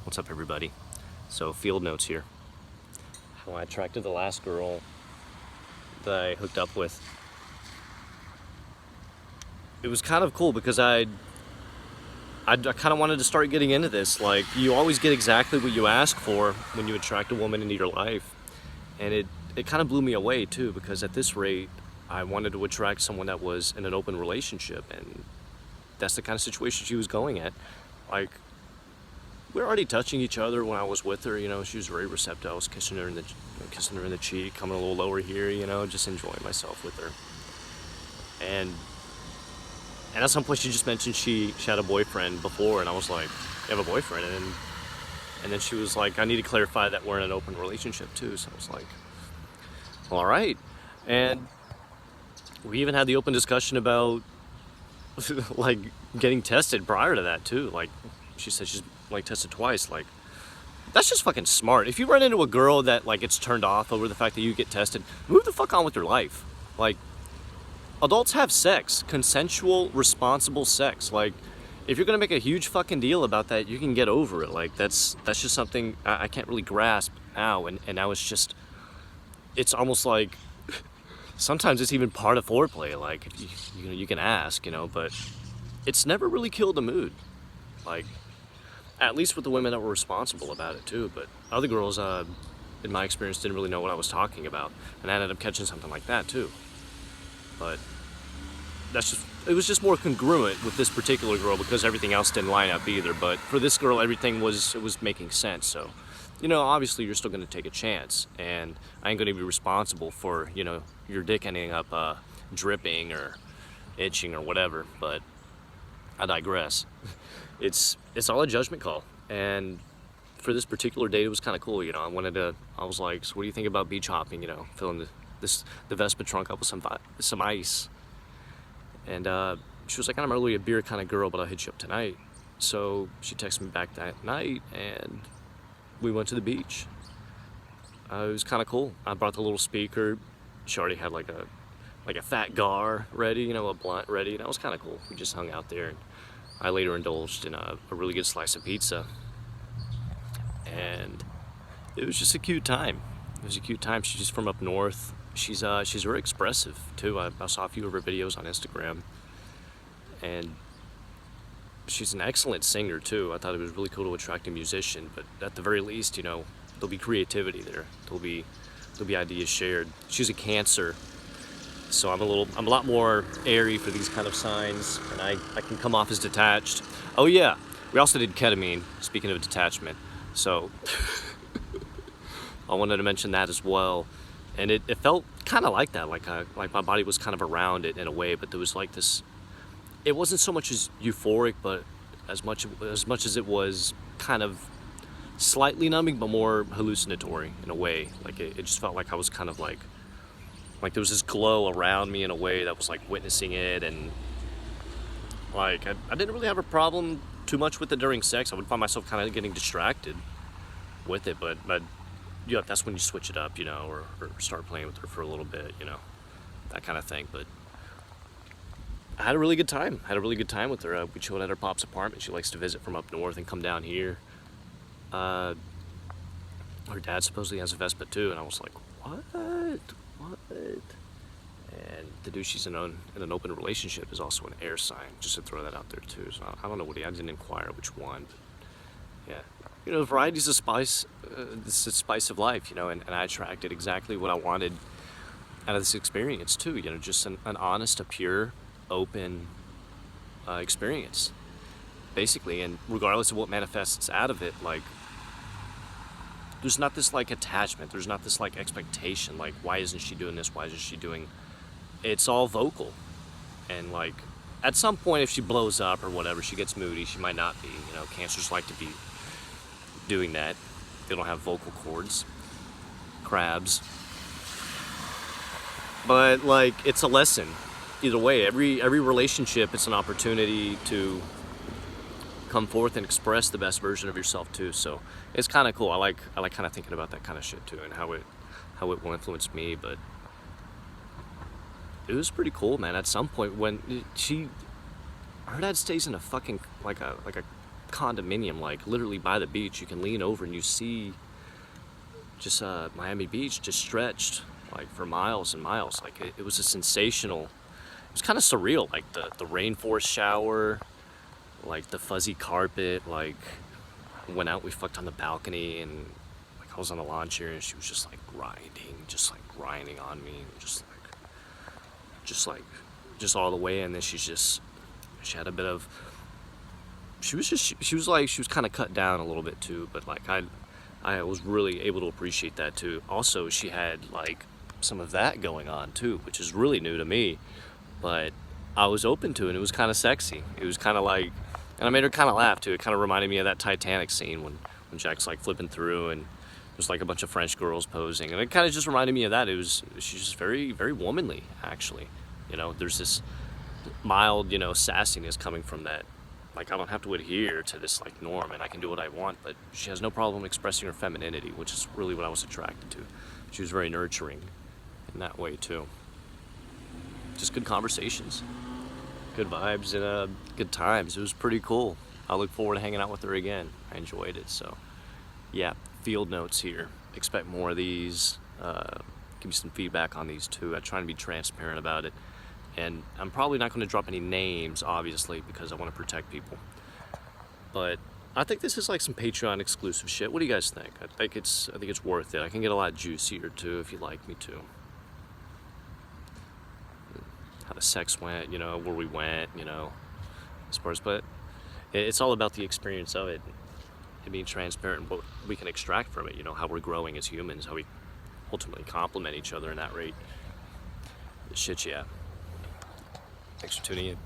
What's up, everybody? So, field notes here. How I attracted the last girl that I hooked up with. It was kind of cool because I kind of wanted to start getting into this. Like, you always get exactly what you ask for when you attract a woman into your life. And it kind of blew me away, too, because at this rate, I wanted to attract someone that was in an open relationship. And that's the kind of situation she was going at. Like, we were already touching each other when I was with her. You know, she was very receptive. I was kissing her in the cheek, coming a little lower here. You know, just enjoying myself with her. And at some point, she just mentioned she had a boyfriend before, and I was like, "You have a boyfriend?" And then she was like, "I need to clarify that we're in an open relationship too." So I was like, well, "All right." And we even had the open discussion about like getting tested prior to that too. Like, she said she's like tested twice. Like, that's just fucking smart. If you run into a girl that like gets turned off over the fact that you get tested, move the fuck on with your life. Like, adults have sex, consensual, responsible sex. Like, if you're gonna make a huge fucking deal about that, you can get over it. Like, that's just something I can't really grasp now. And now it's almost like sometimes it's even part of foreplay. Like, if you can ask, but it's never really killed the mood. Like, at least with the women that were responsible about it too. But other girls, in my experience, didn't really know what I was talking about, and I ended up catching something like that too. But it was just more congruent with this particular girl because everything else didn't line up either. But for this girl, everything was making sense. So, obviously you're still going to take a chance, and I ain't going to be responsible for, your dick ending up dripping or itching or whatever. But I digress. It's all a judgment call, and for this particular date, it was kind of cool. I was like, "So what do you think about beach hopping?" Filling the Vespa trunk up with some ice. And she was like, "I'm not really a beer kind of girl, but I'll hit you up tonight." So she texted me back that night, and we went to the beach. It was kind of cool. I brought the little speaker. She already had like a fat gar ready, a blunt ready, and that was kind of cool. We just hung out there, and I later indulged in a really good slice of pizza. And it was just a cute time. It was a cute time. She's just from up north. She's very expressive too. I saw a few of her videos on Instagram, and she's an excellent singer too. I thought it was really cool to attract a musician, but at the very least, there'll be creativity there. There'll be ideas shared. She's a Cancer, so I'm a lot more airy for these kind of signs, and I can come off as detached. Oh yeah, we also did ketamine. Speaking of detachment, so I wanted to mention that as well. And it felt kind of like that, like my body was kind of around it in a way, but there was like this. It wasn't so much as euphoric, but as much as it was kind of slightly numbing, but more hallucinatory in a way. Like it just felt like I was kind of like there was this glow around me in a way that was like witnessing it, and like I didn't really have a problem too much with it during sex. I would find myself kind of getting distracted with it, but that's when you switch it up, or start playing with her for a little bit, that kind of thing. But I had a really good time. With her. We chilled at her pop's apartment. She likes to visit from up north and come down here. Her dad supposedly has a Vespa too, and I was like, what? And the dude she's in an open relationship is also an air sign, just to throw that out there too. So I don't know I didn't inquire which one, but yeah. Variety's the spice, this is the spice of life, and I attracted exactly what I wanted out of this experience too, just an honest, a pure, open experience, basically. And regardless of what manifests out of it, like, there's not this like attachment, there's not this like expectation, like, why isn't she doing this, why isn't she doing, it's all vocal. And like, at some point, if she blows up or whatever, she gets moody, she might not be, Cancers like to be doing that. They don't have vocal cords. Crabs. But like, it's a lesson. Either way, every relationship, it's an opportunity to come forth and express the best version of yourself too. So it's kind of cool. I like kind of thinking about that kind of shit too, and how it will influence me. But it was pretty cool, man. At some point, when her dad stays in a fucking like a condominium, like literally by the beach. You can lean over and you see just Miami Beach just stretched like for miles and miles. Like it was a sensational, it was kind of surreal, like the rainforest shower, like the fuzzy carpet. Like went out, we fucked on the balcony, and like I was on the lawn chair and she was just like grinding on me, and just all the way. And then she had a bit of, she was kind of cut down a little bit too, but like I was really able to appreciate that too. Also, she had like some of that going on too, which is really new to me, but I was open to it, and it was kind of sexy. It was kind of like, and I made her kind of laugh too. It kind of reminded me of that Titanic scene when Jack's like flipping through and there's like a bunch of French girls posing, and it kind of just reminded me of that. She's just very, very womanly, actually. You know, there's this mild, you know, sassiness coming from that. Like, I don't have to adhere to this like norm, and I can do what I want, but she has no problem expressing her femininity, which is really what I was attracted to. She was very nurturing in that way too. Just good conversations, good vibes, and good times. It was pretty cool. I look forward to hanging out with her again. I enjoyed it. So yeah, field notes here. Expect more of these. Give me some feedback on these too. I try to be transparent about it. And I'm probably not going to drop any names, obviously, because I want to protect people. But I think this is like some Patreon exclusive shit. What do you guys think? I think it's worth it. I can get a lot juicier too if you'd like me to. How the sex went, you know, where we went, you know, as far as, but it's all about the experience of it and being transparent and what we can extract from it, you know, how we're growing as humans, how we ultimately complement each other in that rate. Shit, yeah. Thanks for tuning in.